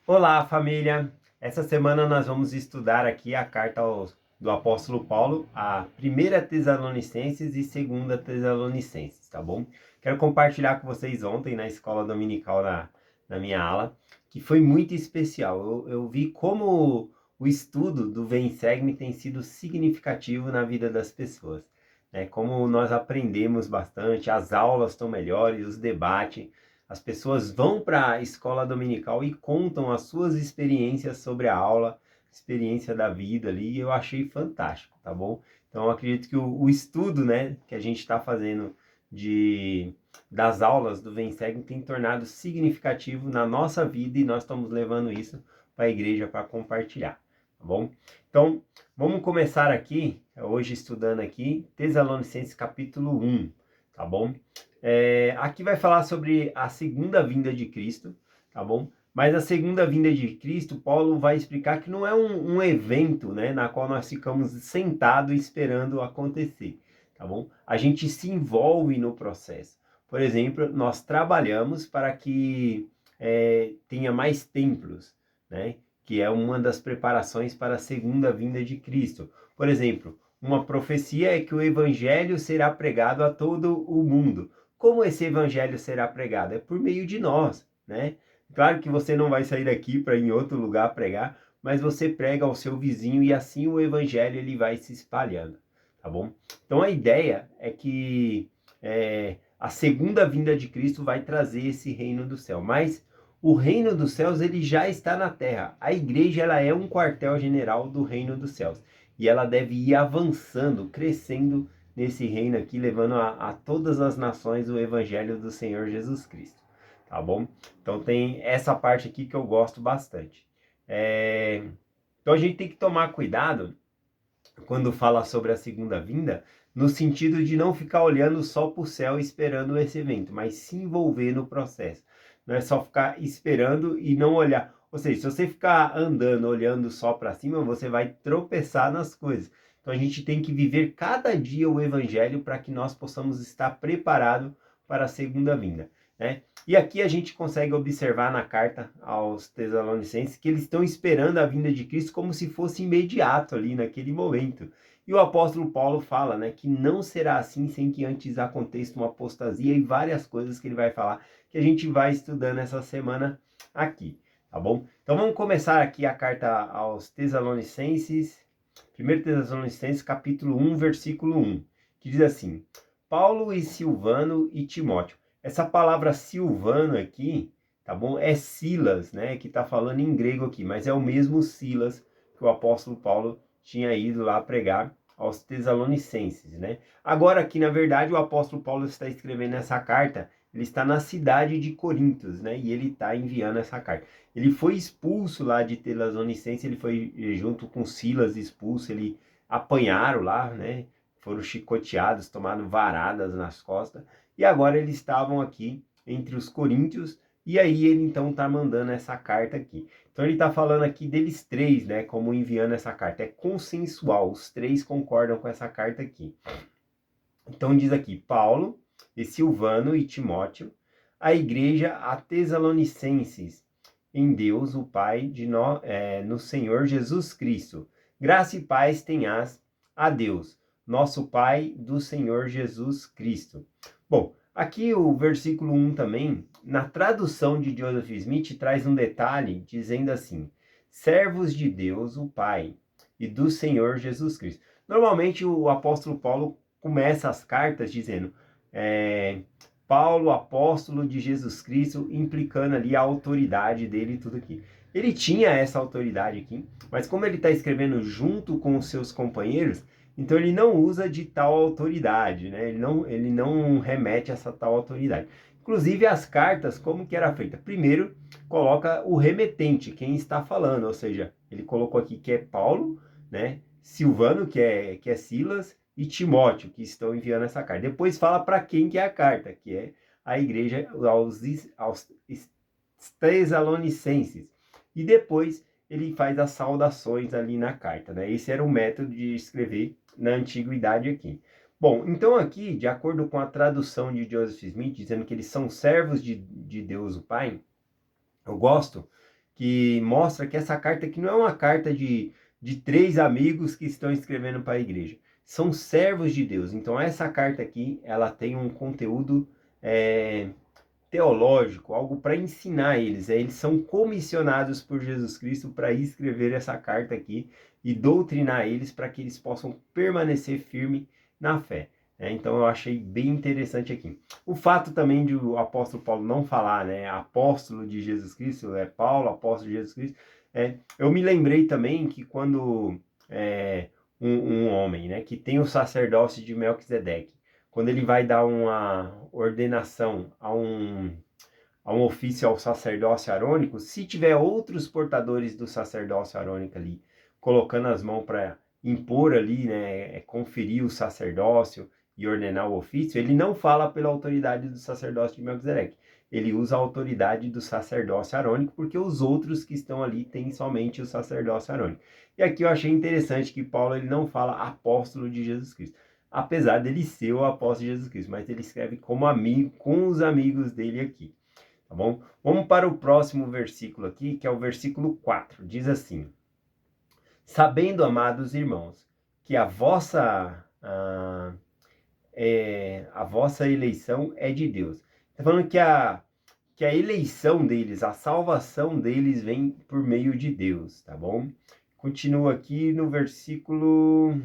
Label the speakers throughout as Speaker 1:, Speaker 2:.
Speaker 1: Olá, família! Essa semana nós vamos estudar aqui a carta do apóstolo Paulo, a primeira Tessalonicenses e segunda Tessalonicenses, tá bom? Quero compartilhar com vocês ontem na escola dominical, na minha aula, que foi muito especial. Eu vi como o estudo do Vem Segue-me tem sido significativo na vida das pessoas, né? Como nós aprendemos bastante, as aulas estão melhores, os debates. As pessoas vão para a escola dominical e contam as suas experiências sobre a aula, experiência da vida ali, e eu achei fantástico, tá bom? Então, eu acredito que o estudo, né, que a gente está fazendo das aulas do Vem Segue tem tornado significativo na nossa vida e nós estamos levando isso para a igreja para compartilhar, tá bom? Então, vamos começar aqui, hoje estudando aqui, Tessalonicenses capítulo 1, tá bom? Aqui vai falar sobre a segunda vinda de Cristo, tá bom? Mas a segunda vinda de Cristo, Paulo vai explicar que não é um evento, né, na qual nós ficamos sentados esperando acontecer, tá bom? A gente se envolve no processo. Por exemplo, nós trabalhamos para que tenha mais templos, né? Que é uma das preparações para a segunda vinda de Cristo. Por exemplo, uma profecia é que o evangelho será pregado a todo o mundo. Como esse evangelho será pregado? É por meio de nós, né? Claro que você não vai sair daqui para ir em outro lugar pregar, mas você prega ao seu vizinho e assim o evangelho ele vai se espalhando, tá bom? Então a ideia é que a segunda vinda de Cristo vai trazer esse reino do céu, mas o reino dos céus ele já está na terra. A igreja ela é um quartel-general do reino dos céus e ela deve ir avançando, crescendo nesse reino aqui, levando a todas as nações o evangelho do Senhor Jesus Cristo, tá bom? Então tem essa parte aqui que eu gosto bastante. Então a gente tem que tomar cuidado quando fala sobre a segunda vinda, no sentido de não ficar olhando só para o céu esperando esse evento, mas se envolver no processo. Não é só ficar esperando e não olhar. Ou seja, se você ficar andando, olhando só para cima, você vai tropeçar nas coisas. Então a gente tem que viver cada dia o evangelho para que nós possamos estar preparados para a segunda vinda, né? E aqui a gente consegue observar na carta aos Tessalonicenses que eles estão esperando a vinda de Cristo como se fosse imediato ali naquele momento. E o apóstolo Paulo fala, né, que não será assim sem que antes aconteça uma apostasia e várias coisas que ele vai falar que a gente vai estudando essa semana aqui, tá bom? Então vamos começar aqui a carta aos Tessalonicenses, 1 Tessalonicenses capítulo 1, versículo 1, que diz assim: Paulo e Silvano e Timóteo. Essa palavra Silvano aqui, tá bom? É Silas, né? Que tá falando em grego aqui, mas é o mesmo Silas que o apóstolo Paulo tinha ido lá pregar aos Tessalonicenses, né? Agora aqui, na verdade, o apóstolo Paulo está escrevendo essa carta, ele está na cidade de Corintos, né? E ele está enviando essa carta. Ele foi expulso lá de Tessalonicenses, ele foi junto com Silas expulso, ele apanharam lá, né? Foram chicoteados, tomaram varadas nas costas, e agora eles estavam aqui entre os coríntios, e aí ele então está mandando essa carta aqui. Então ele está falando aqui deles três, né, como enviando essa carta. É consensual, os três concordam com essa carta aqui. Então diz aqui, Paulo, e Silvano e Timóteo, a igreja a Tessalonicenses, em Deus, o Pai, no Senhor Jesus Cristo. Graça e paz tenhas a Deus, nosso Pai, do Senhor Jesus Cristo. Bom, aqui o versículo 1 também, na tradução de Joseph Smith, traz um detalhe dizendo assim: servos de Deus, o Pai, e do Senhor Jesus Cristo. Normalmente o apóstolo Paulo começa as cartas dizendo Paulo, apóstolo de Jesus Cristo, implicando ali a autoridade dele e tudo aqui. Ele tinha essa autoridade aqui, mas como ele está escrevendo junto com os seus companheiros, então ele não usa de tal autoridade, né? Ele não remete a essa tal autoridade. Inclusive as cartas, como que era feita? Primeiro, coloca o remetente, quem está falando, ou seja, ele colocou aqui que é Paulo, né? Silvano, que é Silas, e Timóteo, que estão enviando essa carta. Depois fala para quem que é a carta, que é a igreja aos Tessalonicenses. E depois ele faz as saudações ali na carta, né? Esse era o método de escrever na antiguidade aqui. Bom, então aqui, de acordo com a tradução de Joseph Smith, dizendo que eles são servos de Deus o Pai, eu gosto que mostra que essa carta aqui não é uma carta de três amigos que estão escrevendo para a igreja. São servos de Deus. Então essa carta aqui, ela tem um conteúdo teológico, algo para ensinar eles. Eles são comissionados por Jesus Cristo para escrever essa carta aqui e doutrinar eles para que eles possam permanecer firme na fé. Então eu achei bem interessante aqui. O fato também de o apóstolo Paulo não falar, né, apóstolo de Jesus Cristo, é Paulo, apóstolo de Jesus Cristo, eu me lembrei também que quando um homem, né, que tem o sacerdócio de Melquisedeque, quando ele vai dar uma ordenação a um ofício ao sacerdócio arônico, se tiver outros portadores do sacerdócio arônico ali, colocando as mãos para impor ali, né, conferir o sacerdócio e ordenar o ofício, ele não fala pela autoridade do sacerdócio de Melquisedeque. Ele usa a autoridade do sacerdócio arônico, porque os outros que estão ali têm somente o sacerdócio arônico. E aqui eu achei interessante que Paulo ele não fala apóstolo de Jesus Cristo, apesar dele ser o apóstolo de Jesus Cristo, mas ele escreve como amigo, com os amigos dele aqui, tá bom? Vamos para o próximo versículo aqui, que é o versículo 4, diz assim: sabendo, amados irmãos, que a vossa eleição é de Deus. Está falando que a eleição deles, a salvação deles vem por meio de Deus, tá bom? Continua aqui no versículo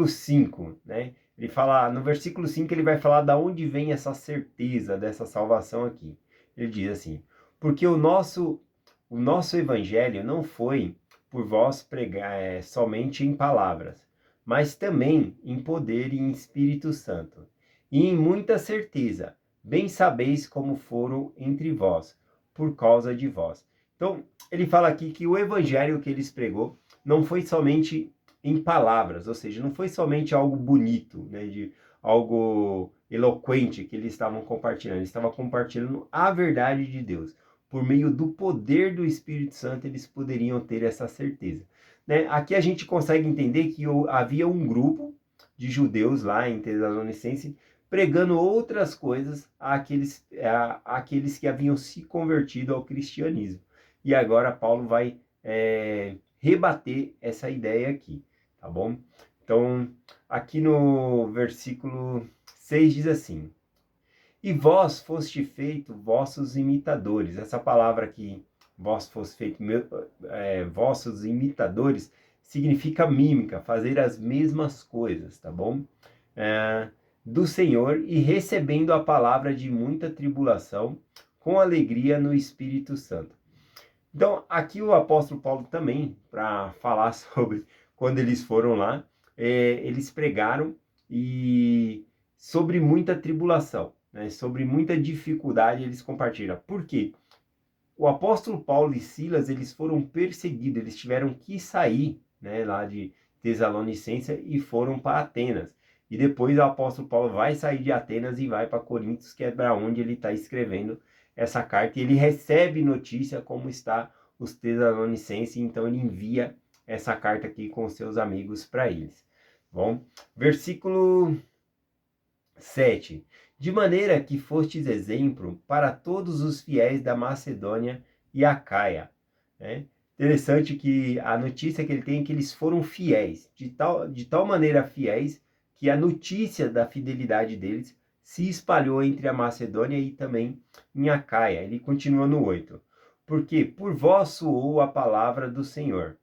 Speaker 1: 5, né? Ele fala, no versículo 5 ele vai falar da onde vem essa certeza dessa salvação aqui. Ele diz assim: porque o nosso evangelho não foi por vós pregar somente em palavras, mas também em poder e em Espírito Santo, e em muita certeza, bem sabeis como foram entre vós, por causa de vós. Então, ele fala aqui que o evangelho que eles pregou não foi somente em palavras, ou seja, não foi somente algo bonito, né, de algo eloquente que eles estavam compartilhando, eles estavam compartilhando a verdade de Deus. Por meio do poder do Espírito Santo, eles poderiam ter essa certeza, né? Aqui a gente consegue entender que havia um grupo de judeus lá em Tessalonicense pregando outras coisas àqueles que haviam se convertido ao cristianismo. E agora Paulo vai rebater essa ideia aqui, tá bom? Então, aqui no versículo 6 diz assim: e vós foste feito vossos imitadores. Essa palavra aqui, vós foste feito vossos imitadores, significa mímica, fazer as mesmas coisas, tá bom? Do Senhor, e recebendo a palavra de muita tribulação, com alegria no Espírito Santo. Então, aqui o apóstolo Paulo também, para falar sobre quando eles foram lá, eles pregaram e sobre muita tribulação, né, sobre muita dificuldade eles compartilham. Por quê? O apóstolo Paulo e Silas, eles foram perseguidos, eles tiveram que sair, né, lá de Tessalonicense e foram para Atenas. E depois o apóstolo Paulo vai sair de Atenas e vai para Corinto, que é para onde ele está escrevendo essa carta. E ele recebe notícia como está os Tessalonicenses, então ele envia essa carta aqui com seus amigos para eles. Bom, versículo 7. De maneira que fostes exemplo para todos os fiéis da Macedônia e Acaia. Né? Interessante que a notícia que ele tem é que eles foram fiéis, de tal maneira fiéis, que a notícia da fidelidade deles se espalhou entre a Macedônia e também em Acaia. Ele continua no 8. Porque por vós soou a palavra do Senhor,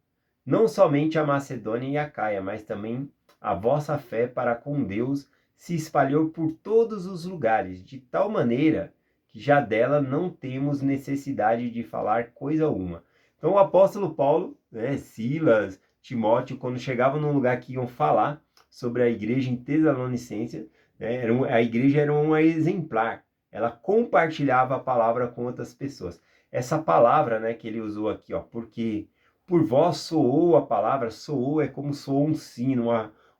Speaker 1: não somente a Macedônia e Acaia, mas também a vossa fé para com Deus se espalhou por todos os lugares, de tal maneira que já dela não temos necessidade de falar coisa alguma. Então o apóstolo Paulo, né, Silas, Timóteo, quando chegavam num lugar que iam falar sobre a igreja em Tessalonicense, né, a igreja era uma exemplar, ela compartilhava a palavra com outras pessoas. Essa palavra, né, que ele usou aqui, ó, porque por vós soou a palavra, soou é como soou um sino,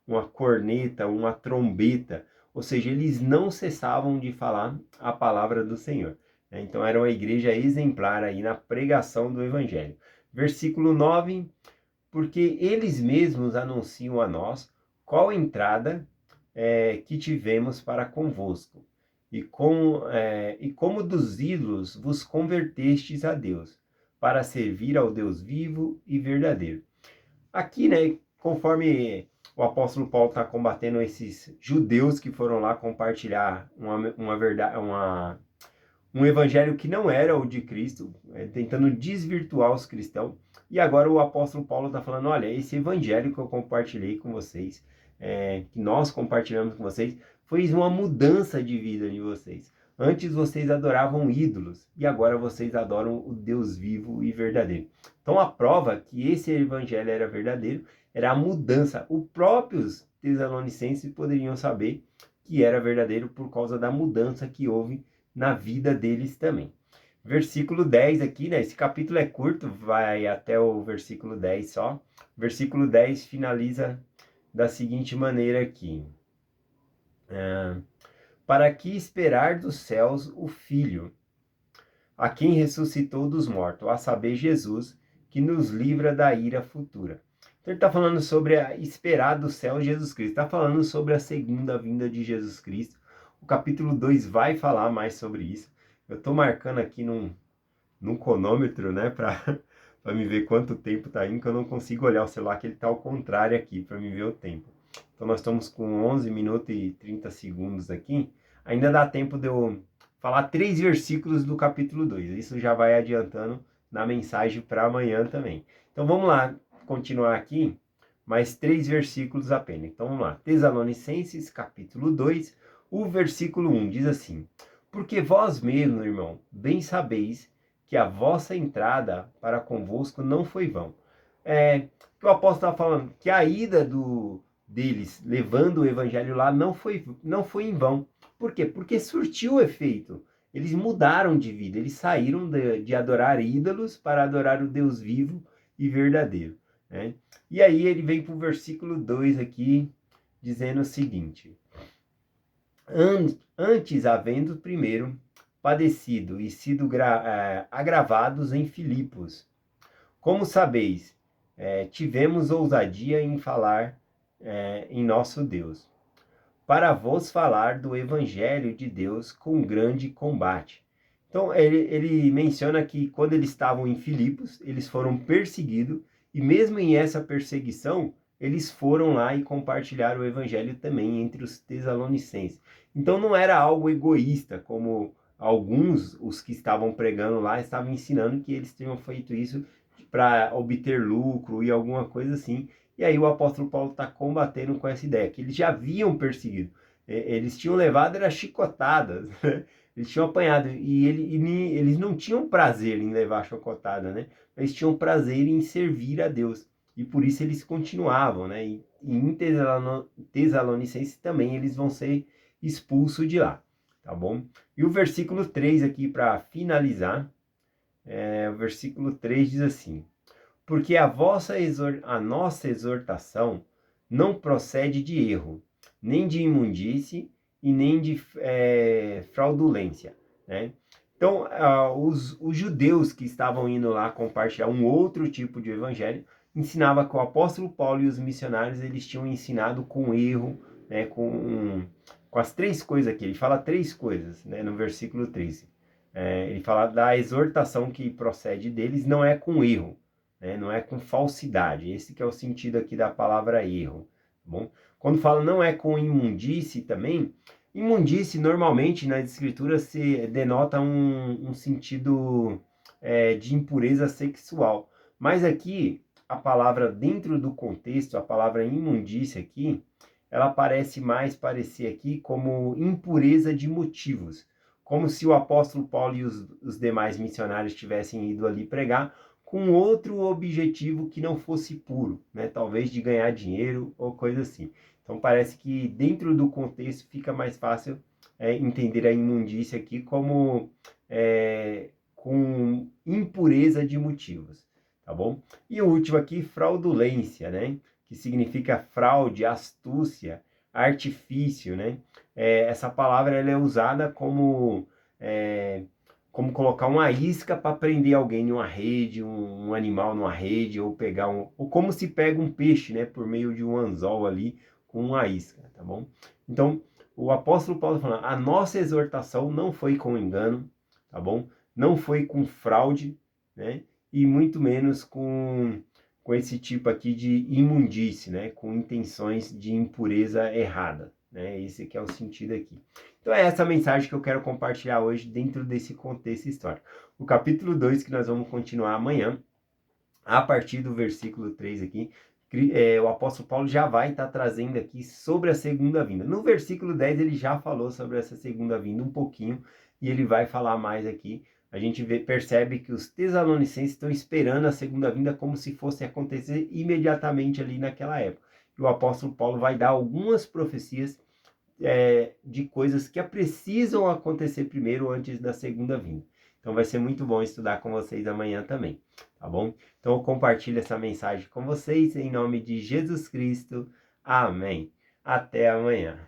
Speaker 1: uma corneta, uma trombeta, ou seja, eles não cessavam de falar a palavra do Senhor. Então era uma igreja exemplar aí na pregação do evangelho. Versículo 9, porque eles mesmos anunciam a nós qual entrada que tivemos para convosco, e como dos ídolos vos convertestes a Deus, para servir ao Deus vivo e verdadeiro. Aqui, né, conforme o apóstolo Paulo está combatendo esses judeus que foram lá compartilhar uma verdade, um evangelho que não era o de Cristo, tentando desvirtuar os cristãos. E agora o apóstolo Paulo está falando, olha, esse evangelho que eu compartilhei com vocês, que nós compartilhamos com vocês, foi uma mudança de vida de vocês. Antes vocês adoravam ídolos e agora vocês adoram o Deus vivo e verdadeiro. Então a prova que esse evangelho era verdadeiro era a mudança. Os próprios tessalonicenses poderiam saber que era verdadeiro por causa da mudança que houve na vida deles também. Versículo 10 aqui, né? Esse capítulo é curto, vai até o versículo 10 só. Versículo 10 finaliza da seguinte maneira aqui. Para que esperar dos céus o Filho, a quem ressuscitou dos mortos, a saber, Jesus, que nos livra da ira futura. Então ele está falando sobre esperar do céu Jesus Cristo. Está falando sobre a segunda vinda de Jesus Cristo. O capítulo 2 vai falar mais sobre isso. Eu estou marcando aqui num cronômetro, né, para me ver quanto tempo está indo, que eu não consigo olhar o celular, que ele está ao contrário aqui, para me ver o tempo. Então nós estamos com 11 minutos e 30 segundos aqui. Ainda dá tempo de eu falar 3 versículos do capítulo 2. Isso já vai adiantando na mensagem para amanhã também. Então vamos lá, continuar aqui, mais 3 versículos apenas. Então vamos lá. Tessalonicenses, capítulo 2, o versículo 1 diz assim: porque vós mesmos, irmão, bem sabeis que a vossa entrada para convosco não foi vão. Que o apóstolo está falando que a ida deles levando o evangelho lá não foi em vão. Por quê? Porque surtiu efeito. Eles mudaram de vida, eles saíram de adorar ídolos para adorar o Deus vivo e verdadeiro. Né? E aí ele vem para o versículo 2 aqui, dizendo o seguinte: antes havendo primeiro padecido e sido agravados em Filipos, como sabeis, tivemos ousadia em falar em nosso Deus, para vos falar do Evangelho de Deus com grande combate. Então ele menciona que quando eles estavam em Filipos, eles foram perseguidos, e mesmo em essa perseguição, eles foram lá e compartilharam o Evangelho também entre os tessalonicenses. Então não era algo egoísta, como alguns, os que estavam pregando lá, estavam ensinando que eles tinham feito isso para obter lucro e alguma coisa assim. E aí o apóstolo Paulo está combatendo com essa ideia, que eles já haviam perseguido. Eles tinham levado era chicotadas, né? Eles tinham apanhado, e eles não tinham prazer em levar chicotada, né? Eles tinham prazer em servir a Deus. E por isso eles continuavam, né? E em Tessalonicenses também eles vão ser expulsos de lá, tá bom? E o versículo 3 aqui para finalizar, o versículo 3 diz assim: porque a nossa exortação não procede de erro, nem de imundície e nem de fraudulência, né? Então, os judeus que estavam indo lá compartilhar um outro tipo de evangelho, ensinava que o apóstolo Paulo e os missionários, eles tinham ensinado com erro, né, com as 3 coisas aqui. Ele fala 3 coisas, né, no versículo 13. Ele fala da exortação que procede deles, não é com erro, né, não é com falsidade. Esse que é o sentido aqui da palavra erro, tá bom? Quando fala não é com imundície também, imundície normalmente nas escrituras se denota um sentido de impureza sexual. Mas aqui, a palavra dentro do contexto, a palavra imundície aqui, ela parece mais parecer aqui como impureza de motivos. Como se o apóstolo Paulo e os demais missionários tivessem ido ali pregar com outro objetivo que não fosse puro, né? Talvez de ganhar dinheiro ou coisa assim. Então parece que dentro do contexto fica mais fácil entender a imundícia aqui como com impureza de motivos, tá bom? E o último aqui, fraudulência, né? Que significa fraude, astúcia, artifício, né? Essa palavra ela é usada como colocar uma isca para prender alguém em uma rede, um animal numa rede, ou ou como se pega um peixe, né, por meio de um anzol ali com uma isca, tá bom? Então, o apóstolo Paulo falando, a nossa exortação não foi com engano, tá bom? Não foi com fraude, né? e muito menos com esse tipo aqui de imundície, né? Com intenções de impureza errada, né? Esse que é o sentido aqui. Então é essa mensagem que eu quero compartilhar hoje dentro desse contexto histórico. O capítulo 2, que nós vamos continuar amanhã, a partir do versículo 3 aqui, o apóstolo Paulo já vai estar trazendo aqui sobre a segunda vinda. No versículo 10 ele já falou sobre essa segunda vinda um pouquinho, e ele vai falar mais aqui. A gente percebe que os tessalonicenses estão esperando a segunda vinda como se fosse acontecer imediatamente ali naquela época. E o apóstolo Paulo vai dar algumas profecias de coisas que precisam acontecer primeiro antes da segunda vinda. Então vai ser muito bom estudar com vocês amanhã também, tá bom? Então eu compartilho essa mensagem com vocês em nome de Jesus Cristo. Amém. Até amanhã.